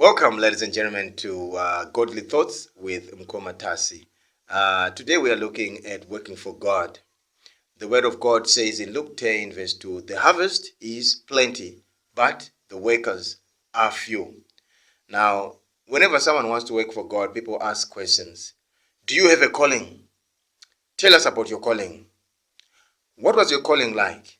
Welcome, ladies and gentlemen, to Godly Thoughts with Mkoma Tasi. Today we are looking at working for God. The Word of God says in Luke 10, verse 2, the harvest is plenty, but the workers are few. Now, whenever someone wants to work for God, people ask questions. Do you have a calling? Tell us about your calling. What was your calling like?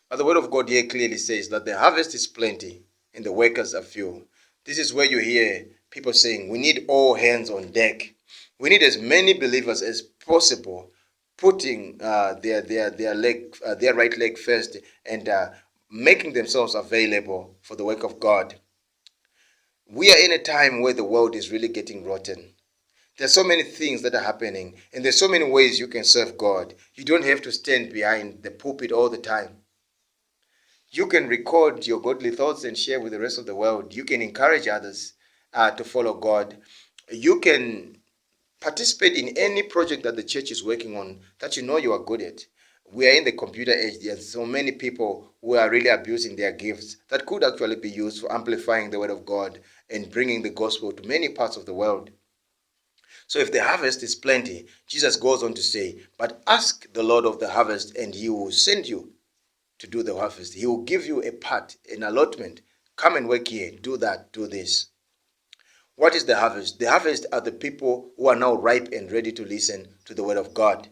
But the Word of God here clearly says that the harvest is plenty and the workers are few. This is where you hear people saying, we need all hands on deck. We need as many believers as possible putting their right leg first and making themselves available for the work of God. We are in a time where the world is really getting rotten. There's so many things that are happening, and there's so many ways you can serve God. You don't have to stand behind the pulpit all the time. You can record your godly thoughts and share with the rest of the world. You can encourage others to follow God. You can participate in any project that the church is working on that you know you are good at. We are in the computer age. There's so many people who are really abusing their gifts that could actually be used for amplifying the word of God and bringing the gospel to many parts of the world. So if the harvest is plenty, Jesus goes on to say, but ask the Lord of the harvest and he will send you to do the harvest. He will give you a part, an allotment. Come and work here, do that, do this. What is the harvest? The harvest are the people who are now ripe and ready to listen to the word of God.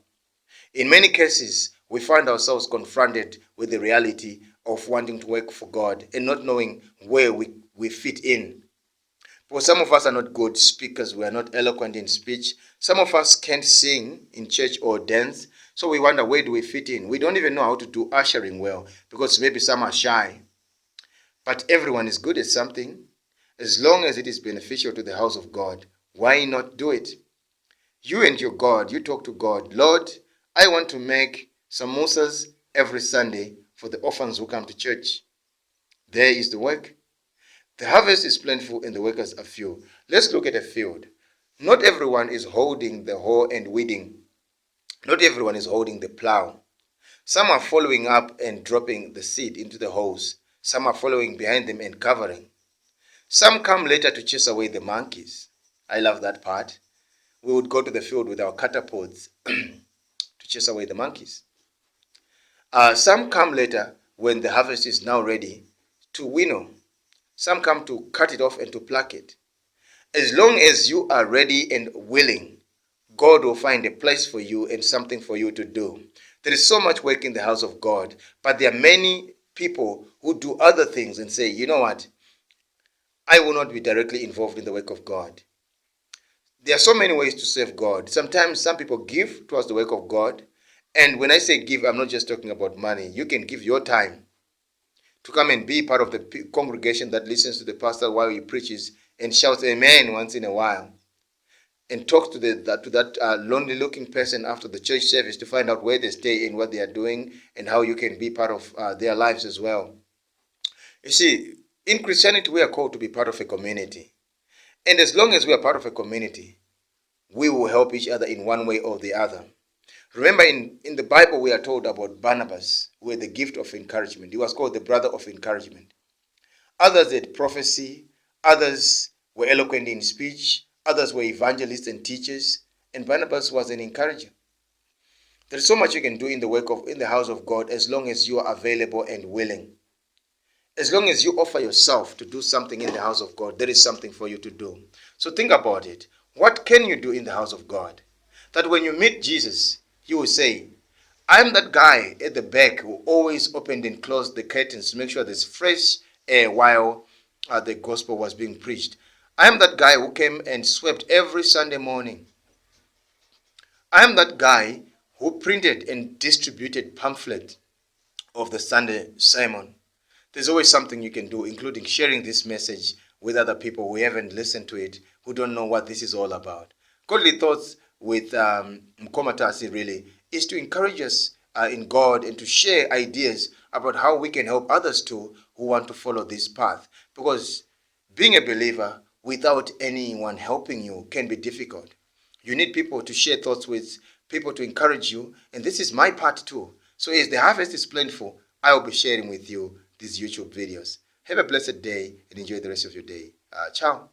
In many cases, we find ourselves confronted with the reality of wanting to work for God and not knowing where we fit in. For some of us are not good speakers, we are not eloquent in speech. Some of us can't sing in church or dance, so we wonder, where do we fit in? We don't even know how to do ushering well because maybe some are shy. But everyone is good at something. As long as it is beneficial to the house of God, why not do it? You and your God, you talk to God. Lord, I want to make samosas every Sunday for the orphans who come to church. There is the work. The harvest is plentiful and the workers are few. Let's look at a field. Not everyone is holding the hoe and weeding. Not everyone is holding the plow. Some are following up and dropping the seed into the holes. Some are following behind them and covering. Some come later to chase away the monkeys. I love that part. We would go to the field with our catapults to chase away the monkeys. Some come later when the harvest is now ready to winnow. Some come to cut it off and to pluck it. As long as you are ready and willing, God will find a place for you and something for you to do. There is so much work in the house of God, but there are many people who do other things and say, you know what? I will not be directly involved in the work of God. There are so many ways to serve God. Sometimes some people give towards the work of God. And when I say give, I'm not just talking about money. You can give your time to come and be part of the congregation that listens to the pastor while he preaches and shouts amen once in a while, and talk to that lonely looking person after the church service to find out where they stay and what they are doing and how you can be part of their lives as well. You see, in Christianity, we are called to be part of a community. And as long as we are part of a community, we will help each other in one way or the other. Remember, in the Bible, we are told about Barnabas, who had the gift of encouragement. He was called the brother of encouragement. Others had prophecy, others were eloquent in speech, others were evangelists and teachers, and Barnabas was an encourager. There's so much you can do in the house of God as long as you are available and willing. As long as you offer yourself to do something in the house of God, there is something for you to do. So think about it. What can you do in the house of God? That when you meet Jesus, you will say, I'm that guy at the back who always opened and closed the curtains to make sure there's fresh air while the gospel was being preached. I'm that guy who came and swept every Sunday morning. I'm that guy who printed and distributed pamphlets of the Sunday sermon. There's always something you can do, including sharing this message with other people who haven't listened to it, who don't know what this is all about. Godly Thoughts with Mkoma Tasi really is to encourage us in God and to share ideas about how we can help others too who want to follow this path. Because being a believer without anyone helping you can be difficult. You need people to share thoughts with, people to encourage you, and this is my part too. So as the harvest is plentiful, I will be sharing with you these YouTube videos. Have a blessed day and enjoy the rest of your day. Ciao.